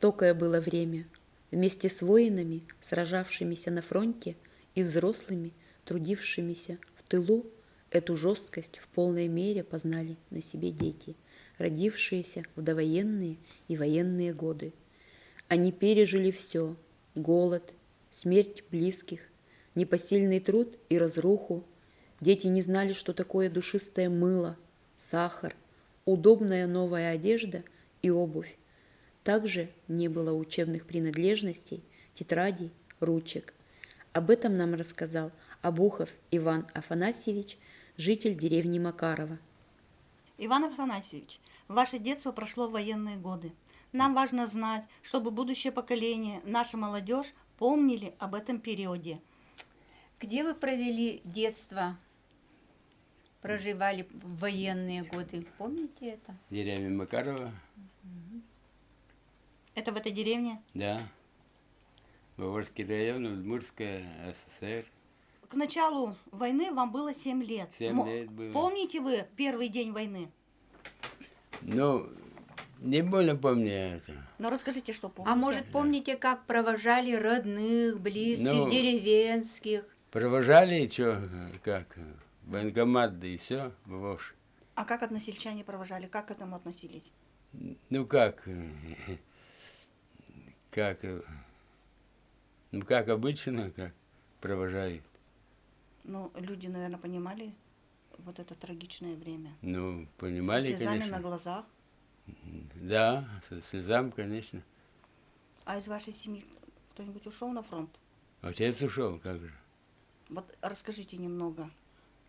Жестокое было время. Вместе с воинами, сражавшимися на фронте, и взрослыми, трудившимися в тылу, эту жесткость в полной мере познали на себе дети, родившиеся в довоенные и военные годы. Они пережили все – голод, смерть близких, непосильный труд и разруху. Дети не знали, что такое душистое мыло, сахар, удобная новая одежда и обувь. Также не было учебных принадлежностей, тетрадей, ручек. Об этом нам рассказал Обухов Иван Афанасьевич, житель деревни Макарова. Иван Афанасьевич, ваше детство прошло в военные годы. Нам важно знать, чтобы будущее поколение, наша молодежь, помнили об этом периоде. Где вы провели детство, проживали в военные годы? Помните это? Деревня Макарова. Это в этой деревне? Да. Баварский район, Удмуртская ССР. К началу войны вам было 7 лет. 7 лет было. Помните вы первый день войны? Ну, не больно помню я это. Но расскажите, что помните. А может, помните, как провожали родных, близких, Ну, деревенских? Провожали, что, как, военкомат, да и все, Вовш. А как односельчане провожали? Как к этому относились? Ну, как обычно, как провожают. Ну, люди, наверное, понимали вот это трагичное время. Ну, понимали, Со слезами конечно. на глазах. Да, со слезами, конечно. А из вашей семьи кто-нибудь ушел на фронт? Отец ушел, как же. Вот расскажите немного.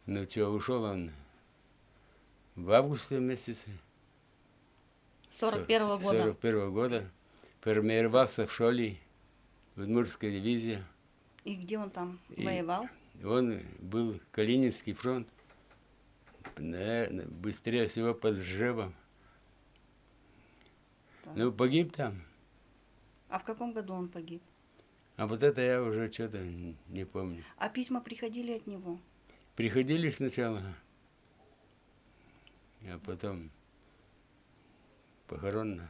Ну, что, ушел он в августе месяце. 41-го года. 41 года. Формировался в школе, в Удмуртской дивизии. И где он там воевал? Он был Калининский фронт. Наверное, быстрее всего под Ржевом. Да. Ну, погиб там. А в каком году он погиб? А вот это я уже что-то не помню. А письма приходили от него? Приходили сначала, а потом похоронно.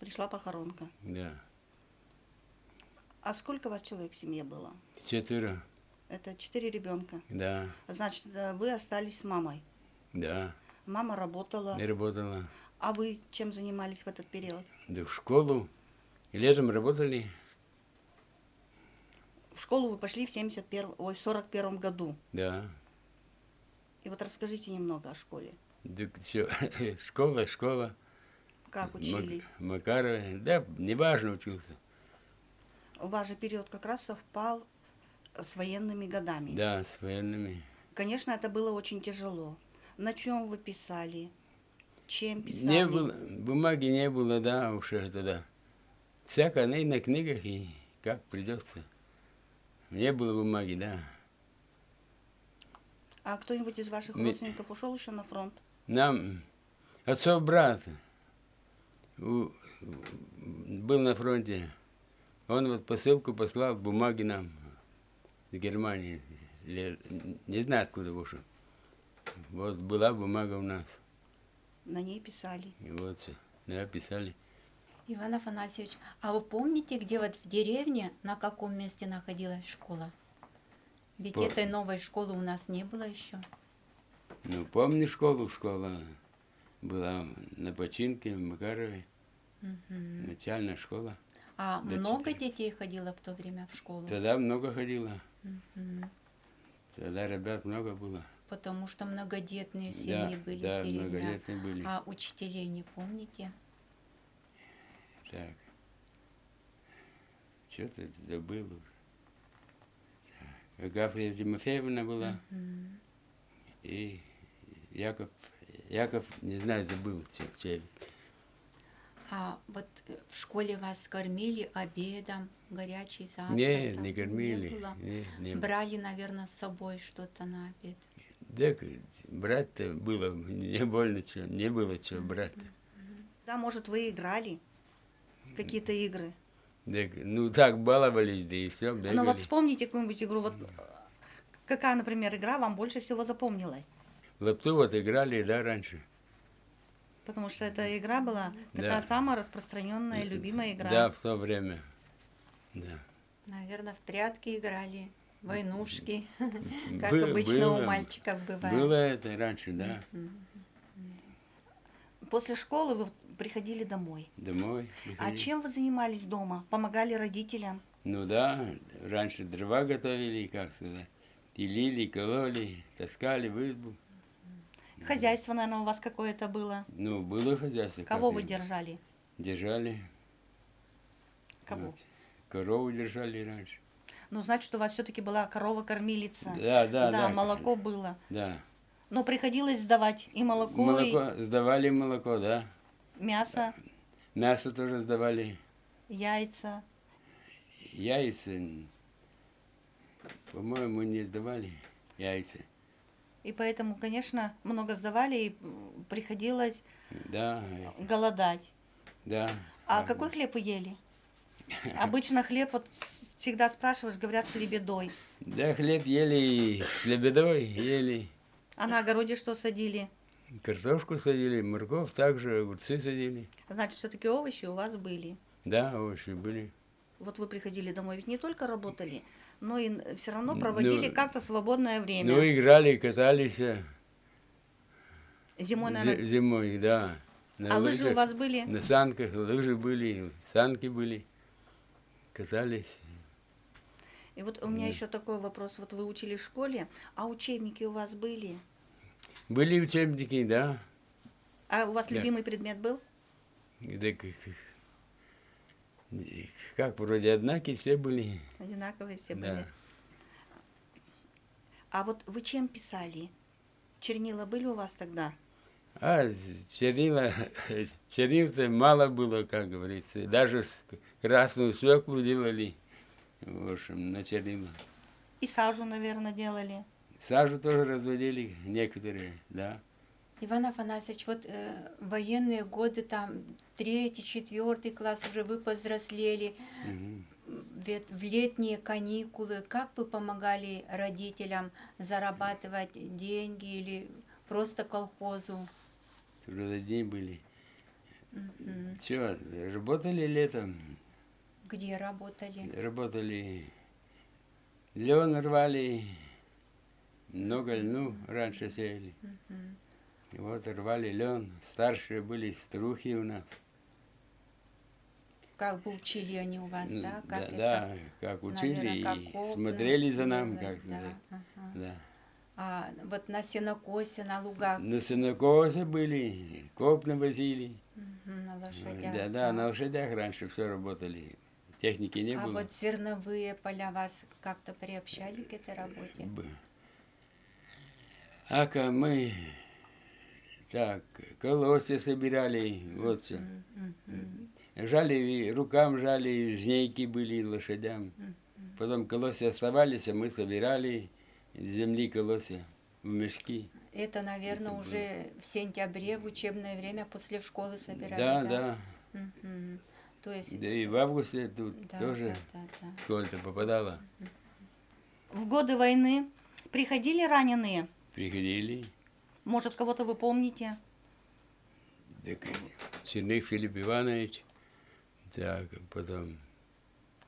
Пришла похоронка. Да. А сколько вас человек в семье было? 4. Это 4 ребенка. Да, Значит, вы остались с мамой. да. Мама работала. Не работала. А вы чем занимались в этот период? Да в школу. И летом работали. В школу вы пошли в 41 году. Да. И вот расскажите немного о школе. Да все, школа. Как учились? Макарове. Да, неважно учился. Ваш же период как раз совпал с военными годами. Да, с военными. Конечно, это было очень тяжело. На чем вы писали? Чем писали? Не было, бумаги не было, да, уж тогда. Всякое на книгах и как придется. Не было бумаги, да. А кто-нибудь из ваших родственников ушел еще на фронт? Нам отцов брат был на фронте. Он вот посылку послал, бумаги нам в Германии. Не знаю, откуда вышел. Вот была бумага у нас. На ней писали. И вот все, да, писали. Иван Афанасьевич, а вы помните, где вот в деревне, на каком месте находилась школа? Ведь этой новой школы у нас не было еще. Ну, помню школа была на починке в Макарове. Начальная школа. А До много 4. детей ходило в то время в школу? Тогда много ходило. Тогда ребят много было. Потому что многодетные семьи были да, в деревне. многодетные были. А учителей не помните? Так. Что-то забыл уже. Агафья Тимофеевна была. И Яков, не знаю, забыл, человек. А вот в школе вас кормили обедом, горячий завтрак? Нет, там не кормили. Не было? Не. Брали, наверное, с собой что-то на обед. Да, брать-то было не больно чего, не было чего брать. Да, может, вы играли в какие-то игры. Да, ну так баловались, да и все, бегали. Ну вот вспомните какую-нибудь игру. Вот какая, например, игра вам больше всего запомнилась? В лапту вот играли, да, раньше. Потому что эта игра была такая Да. самая распространенная, любимая игра. Да, в то время. Да. Наверное, в прятки играли, войнушки, как Бы- обычно у было- мальчиков бывает. Было это раньше, да. После школы вы приходили домой. Домой А приходили. чем вы занимались дома? Помогали родителям? Ну да, раньше дрова готовили, как сказать. Пилили, кололи, таскали в избу. Хозяйство, наверное, у вас какое-то было. Ну, было хозяйство. Кого как вы и- держали? Держали. Кого? Вот. Корову держали раньше. Ну, значит, у вас все-таки была корова-кормилица. Да, да, Да, да. молоко было. Да. Но приходилось сдавать и молоко, Молоко, сдавали молоко, да. и мясо, Мясо тоже сдавали. яйца. Яйца, по-моему, не сдавали яйца. И поэтому, конечно, много сдавали и приходилось Да, голодать. да. А какой хлеб вы ели? Обычно хлеб, вот всегда спрашиваешь, говорят, с лебедой. Да, хлеб ели с лебедой, ели. А на огороде что садили? Картошку садили, морковь, также огурцы садили. Значит, все-таки овощи у вас были. Да, овощи были. Вот вы приходили домой, ведь не только работали, но и все равно проводили Ну, как-то свободное время. Ну, играли, катались Зимой, наверное. зимой, да. На А лыжи у лыжах, вас были? На санках, лыжи были, санки были. Катались. И вот у меня еще такой вопрос. Вот вы учились в школе, а учебники у вас были? Были учебники, да. А у вас Да. любимый предмет был? Да, как вроде однаки все были. Одинаковые все Да. были. А вот вы чем писали? Чернила были у вас тогда? А чернил-то мало было, как говорится. Даже красную свеклу делали, в общем, на чернила. И сажу, наверное, делали. Сажу тоже разводили некоторые, да. Иван Афанасьевич, вот военные годы, там, 3-й, 4-й класс, уже вы повзрослели, Мгм. ведь в летние каникулы, как вы помогали родителям зарабатывать деньги или просто колхозу? Трудодни были. Мгм. Че, работали летом, Где работали? работали, лен рвали, много льну раньше сеяли. Мгм. Вот рвали лен, старшие были струхи у нас. Как бы учили они у вас, Ну, да? Как да, это, да, как учили наверное, как и опытно смотрели за нами, делать, как да, сказать. ага. Да. А вот на сенокосе, на лугах, На сенокосе были, копны возили. мгм, на лошадях. Да, да, на лошадях раньше все работали. Техники не А было. вот зерновые поля вас как-то приобщали к этой работе? Ака мы так, колосья собирали, вот все. Мгм. Жали, рукам жали, жнейки были лошадям. Потом колосья оставались, а мы собирали с земли колосья в мешки. Это, наверное, уже в сентябре, в учебное время после школы собирали, Да, да? да. Мгм. То есть, Да и в августе тут да, тоже да, да, да. сколько попадало. В годы войны приходили раненые? Приходили. Может, кого-то вы помните? Так, Черных Филипп Иванович. Так, потом...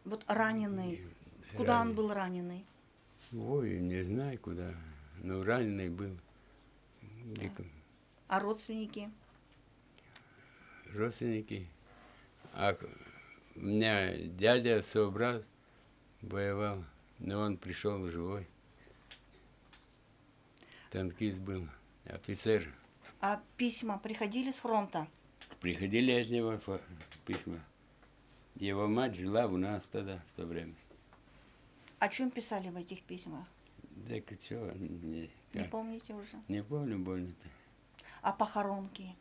Вот раненый. Куда он раненый. был раненый? Ой, не знаю куда. Но раненый был. А родственники? Родственники. А у меня дядя, отцов брат воевал, но он пришел живой. Танкист был, офицер. А письма приходили с фронта? Приходили от него письма. Его мать жила у нас тогда, в то время. О чем писали в этих письмах? Так что, Не помните уже? не помню больно-то. А похоронки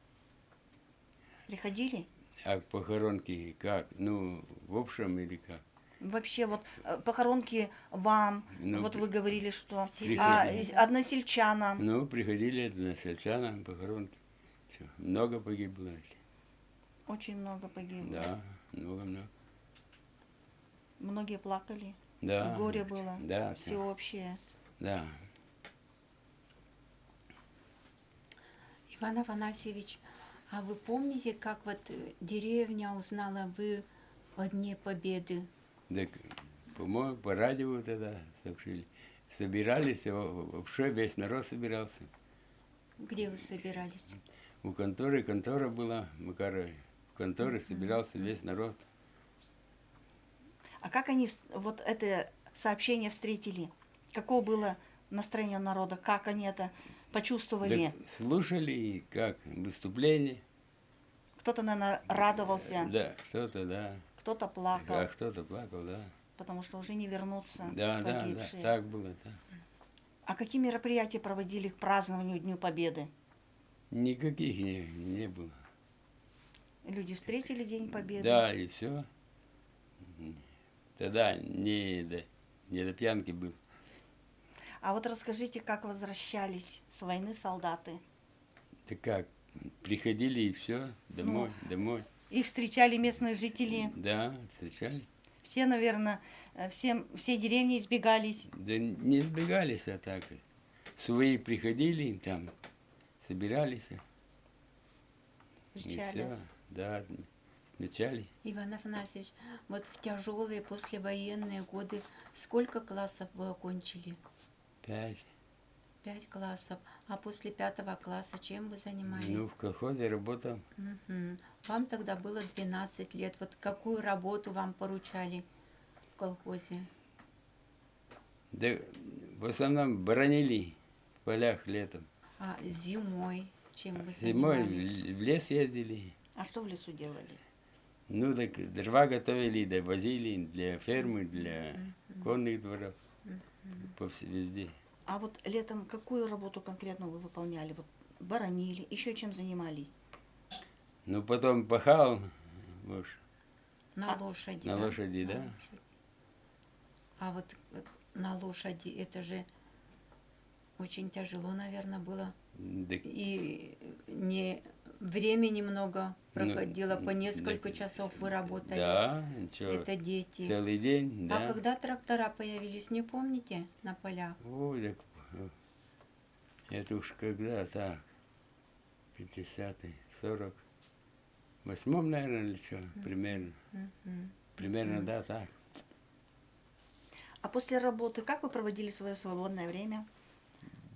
приходили? А похоронки как? Ну, в общем или как? Вообще, вот похоронки вам, Ну, вот вы говорили, что приходили. односельчанам. Ну, приходили односельчанам похоронки. Всё, много погибло. Очень много погибло. Да, много-много. Многие плакали. Да. Горе было Да, всеобщее. да. Иван Афанасьевич, А вы помните, как вот деревня узнала вы о Дне Победы? Так, по-моему, по радио тогда сообщили. Собирались, вообще весь народ собирался. Где вы собирались? У контора была Макаровой. В конторе собирался весь народ. А как они вот это сообщение встретили? Какое было настроение народа? Как они это почувствовали? Так слушали, и как выступление. Кто-то, наверное, радовался, Да, кто-то, да. кто-то плакал, А кто-то плакал, да. потому что уже не вернутся Да, да, да, погибшие. так было, да. А какие мероприятия проводили к празднованию Дню Победы? Никаких не было. Люди встретили День Победы? Да, и все. Тогда не до пьянки был. А вот расскажите, как возвращались с войны солдаты? Так как, приходили и все, домой, домой. Их встречали местные жители. Да, встречали. Все, наверное, все деревни избегались. Да не сбегались, а так. Свои приходили, там, собирались. И Встречали. все, да, отмечали. Иван Афанасьевич, вот в тяжелые послевоенные годы сколько классов вы окончили? 5. 5 классов. А после 5 класса чем вы занимались? Ну, в колхозе работал. Мгм. Вам тогда было 12 лет. Вот какую работу вам поручали в колхозе? Да, в основном бронили в полях летом. А зимой чем вы Зимой занимались? в лес ездили. А что в лесу делали? Ну, так дрова готовили, да возили для фермы, для конных дворов, везде. А вот летом какую работу конкретно вы выполняли? Вот боронили, еще чем занимались? Ну, потом пахал, уж, На лошади, на да? лошади, На да. лошади. А вот на лошади это же очень тяжело, наверное, было. Так, И не времени много Ну, проходило, по несколько да, часов вы работали. да, ничего, Это дети. целый день, да. А когда трактора появились, не помните, на полях? Ой, так, это уж когда так, 50-й, 48-м, наверное, или что, примерно. Мгм. Примерно, да, так. А после работы как вы проводили свое свободное время?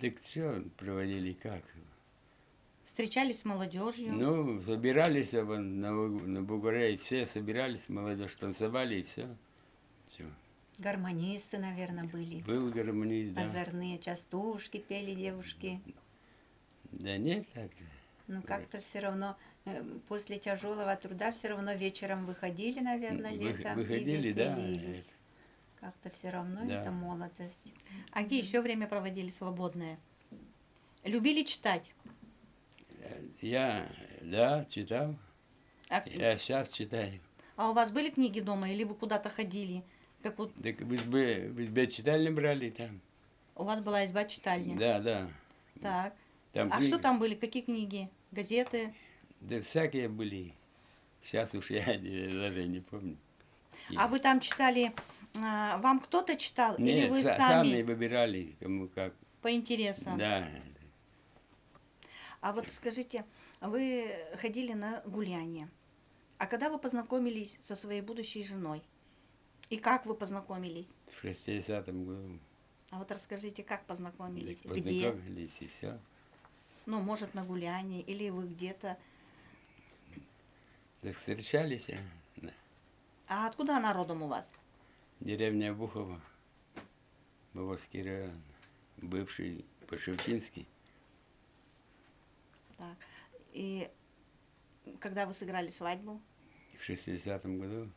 Так что проводили как? Встречались с молодежью? Ну, собирались на бугоре, и все собирались, молодежь танцевали, и все. Все. Гармонисты, наверное, были. Был гармонист, да. Озорные частушки пели девушки. Да нет, так. Ну, как-то все равно после тяжелого труда все равно вечером выходили, наверное, летом Выходили, и да. веселились. Как-то все равно Да. это молодость. А где еще время проводили свободное? Любили читать? Я, да, читал. А, Я сейчас читаю. а у вас были книги дома или вы куда-то ходили? Как вот Так в избе читальни брали там. у вас была изба-читальня? Да, да. Так. Там А книги- что там были? Какие книги? Газеты? Да всякие были. Сейчас уж я даже не помню. А вы там читали, вам кто-то читал или Нет, вы сами сами выбирали, кому как. по интересам? Да. А вот скажите, вы ходили на гуляние. А когда вы познакомились со своей будущей женой? И как вы познакомились? В 60-м году. А вот расскажите, как познакомились? Так Где? познакомились и все. Ну, может, на гулянии, или вы где-то. Так встречались. Да. А откуда она родом у вас? Деревня Бухово, Баварский район, бывший Пошевчинский. Так. И когда вы сыграли свадьбу? В 60-м году.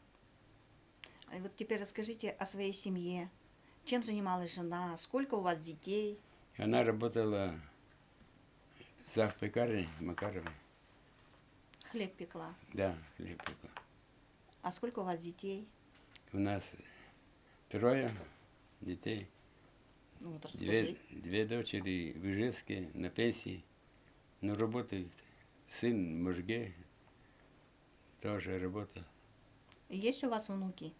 И вот теперь расскажите о своей семье. Чем занималась жена? Сколько у вас детей? Она работала в завпекарне Макаровой. Хлеб пекла. Да, хлеб пекла. А сколько у вас детей? У нас 3 детей. Ну вот Две расскажи. дочери в Ижевске на пенсии. Но работают. Сын в Можге тоже работает. Есть у вас внуки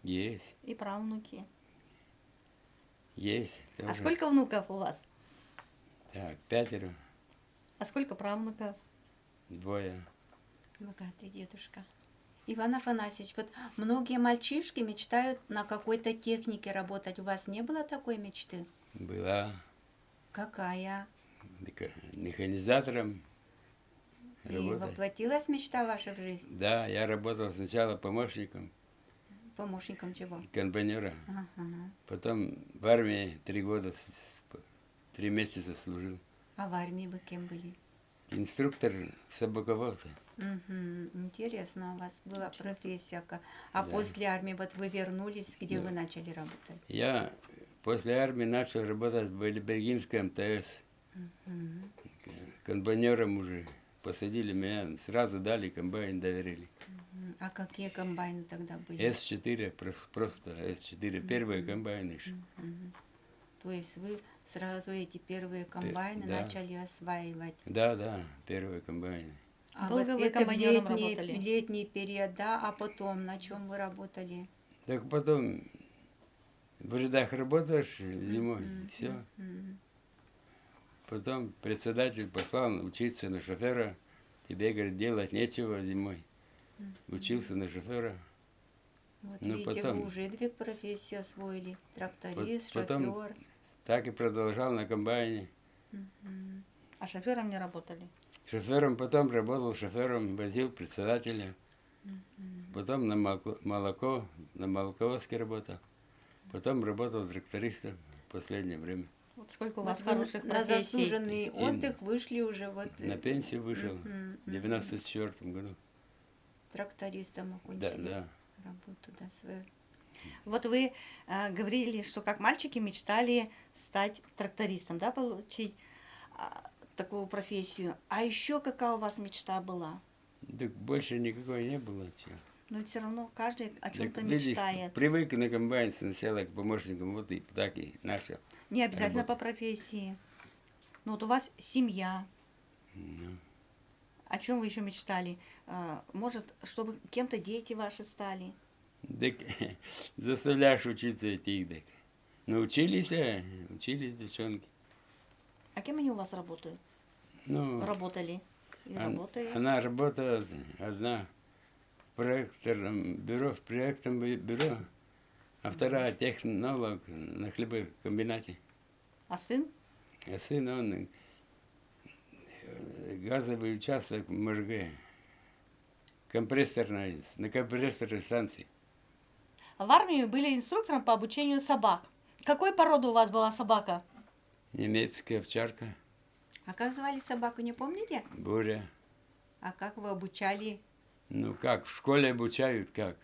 Есть, и правнуки? есть. А тоже. сколько внуков у вас? Так, 5. А сколько правнуков? двое. Богатый дедушка. Иван Афанасьевич, вот многие мальчишки мечтают на какой-то технике работать. У вас не было такой мечты? Была Какая? механизатором И работать. воплотилась мечта ваша в жизнь? Да, я работал сначала помощником Помощником чего? комбайнера. Ага. Потом в армии 3 года, 3 месяца служил. А в армии вы кем были? Инструктор собаковода. Мгм. Интересно, у вас была профессия. А Да. после армии вот вы вернулись, где вы начали работать? Я после армии начал работать в Бельгийском МТС. Мгм. Комбайнером уже посадили меня, сразу дали комбайн, доверили. А какие комбайны тогда были? С4, просто С4, первые комбайны. Мгм. То есть вы сразу эти первые комбайны да. начали осваивать. Да, первые комбайны. А Долго вот вы это в комбайнером работали? летний период, да? А потом на чем вы работали? Так потом в рядах работаешь зимой, все. Мгм. Потом председатель послал учиться на шофера. Тебе, говорит, делать нечего зимой. Учился на шофера. Вот Ну, видите, потом- вы уже 2 профессии освоили. Тракторист, Потом- шофер. Так и продолжал на комбайне. Мгм. А шофером не работали? Шофером потом работал шофером, возил председателя. Потом на молоко, на молоковозке работал. Потом работал трактористом в последнее время. Вот сколько у Вот вас вы хороших на профессий. заслуженный отдых вышли уже вот На пенсию вышел мгм, в 94 году. трактористом Да, окончили да. работу, да, свою. Вот вы говорили, что как мальчики мечтали стать трактористом, да, получить такую профессию. А еще какая у вас мечта была? Так больше никакой не было. Чего. Но ведь все равно каждый о чем-то Так, видишь, мечтает. привык на комбайн сначала к помощникам, вот и так и начал. Не обязательно работать. по профессии. Ну вот у вас семья. Ну, О чем вы еще мечтали? Может, чтобы кем-то дети ваши стали? так заставляешь учиться идти. Так. Научились, учились девчонки. А кем они у вас работают? Ну, Работали. И работают. она работает одна в проектном бюро, в проектном бюро, а вторая технолог на хлебокомбинате. А сын? А сын, он газовый участок в Можге, на компрессорной станции. В армии были инструктором по обучению собак. Какой породы у вас была собака? Немецкая овчарка, А как звали собаку, не помните? буря. А как вы обучали Ну как, в школе обучают, как?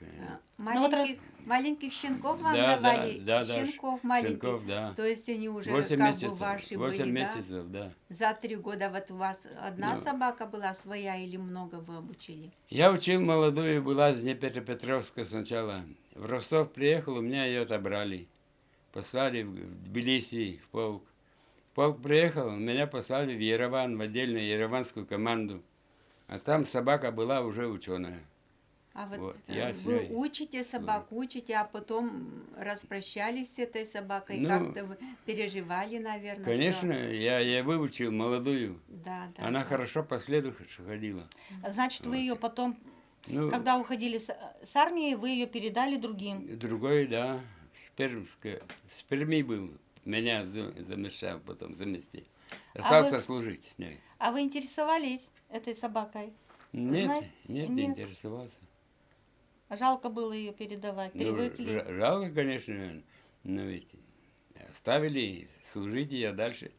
маленьких щенков вам Да, давали? да, Щенков маленьких. щенков, да. То есть они уже 8 как месяцев, бы ваши 8 были, месяцев, да. да? За 3 года вот у вас одна Ну. собака была своя или много вы обучили? Я учил молодую, была с Днепропетровска сначала. В Ростов приехал, у меня ее отобрали. Послали в Тбилиси, в полк. В полк приехал, меня послали в Ереван, в отдельную ереванскую команду. А там собака была уже ученая. А вот, Вот, я с вы ней. учите собаку, учите, а потом распрощались с этой собакой, Ну, как-то вы переживали, наверное. Конечно, я выучил молодую. Да, да. Она да. хорошо по следу ходила. Значит, вы ее потом, Ну, когда уходили с армии, вы ее передали другим. другой, да, с Перми был. Меня замешал потом заместить. Остался вы- служить с ней. А вы интересовались этой собакой? Нет, Знаете, нет, нет. не интересовался. Жалко было ее передавать. Ну, Привыкли. жалко, конечно, но ведь оставили, служите я дальше.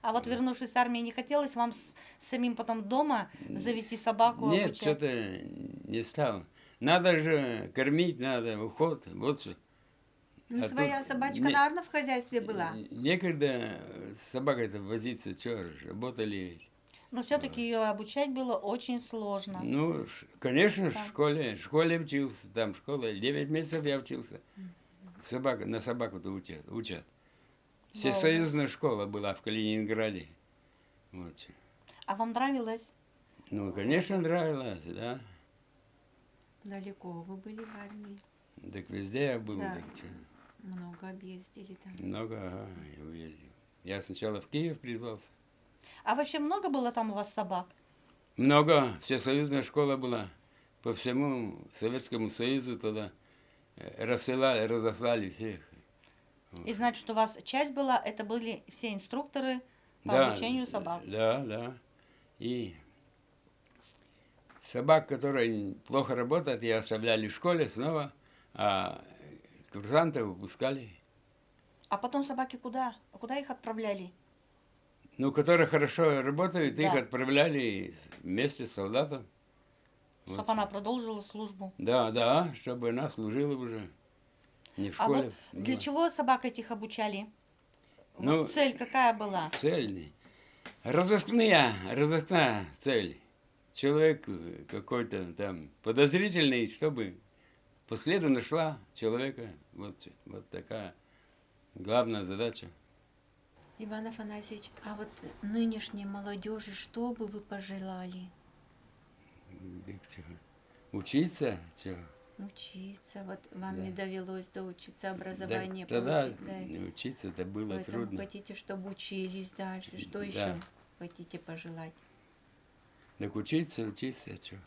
А вот вернувшись с армии, не хотелось вам самим потом дома завести собаку, Нет, обучать? что-то не стал. Надо же кормить, надо уход, вот что. Ну, А своя тут собачка, не- наверное, в хозяйстве была. Некогда с собакой-то возиться, что ж, работали. Но все-таки ее обучать было очень сложно. Ну, конечно, Да. в школе учился, там школа, 9 месяцев я учился. На собаку-то учат. Всесоюзная школа была в Калининграде. Вот. А вам нравилось? Ну, конечно, нравилось, да. Далеко вы были в армии. Так везде я был, Да. так чё. Много объездили там. Много, ага, я уездил. Я сначала в Киев призвался. А вообще много было там у вас собак? Много, всесоюзная школа была. По всему Советскому Союзу тогда рассылали, разослали всех. И значит, что у вас часть была, это были все инструкторы по Да, обучению собак. Да, да. И собак, которые плохо работают, и оставляли в школе снова, а курсантов выпускали. А потом собаки куда? Куда их отправляли? Ну, которые хорошо работают, их Да. отправляли вместе с солдатом. Вот. Чтобы она продолжила службу. Да, да, чтобы она служила уже. Не в А школе. вот для была. чего собак этих обучали? Ну, Вот цель какая была? Цель. Разыскная цель. Человек какой-то там подозрительный, чтобы по следу нашла человека. Вот такая главная задача. Иван Афанасьевич, а вот нынешней молодежи что бы вы пожелали? Да чего? Учиться, чего? Учиться. Вот вам Да. не довелось доучиться, Да, образование тогда получить. Да. учиться это было Поэтому трудно. хотите, чтобы учились дальше. Что Да. еще хотите пожелать? Так учиться, чего?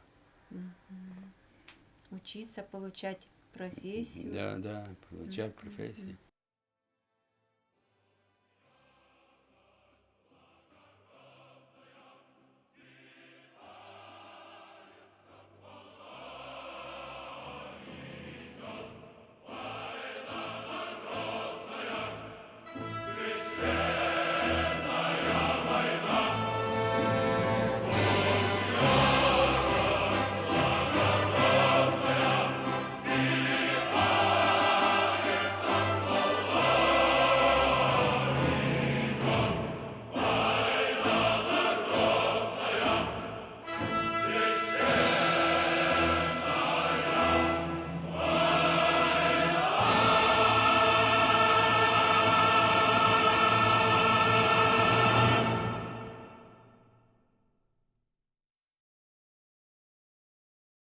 Учиться, получать профессию. Да, получать профессию.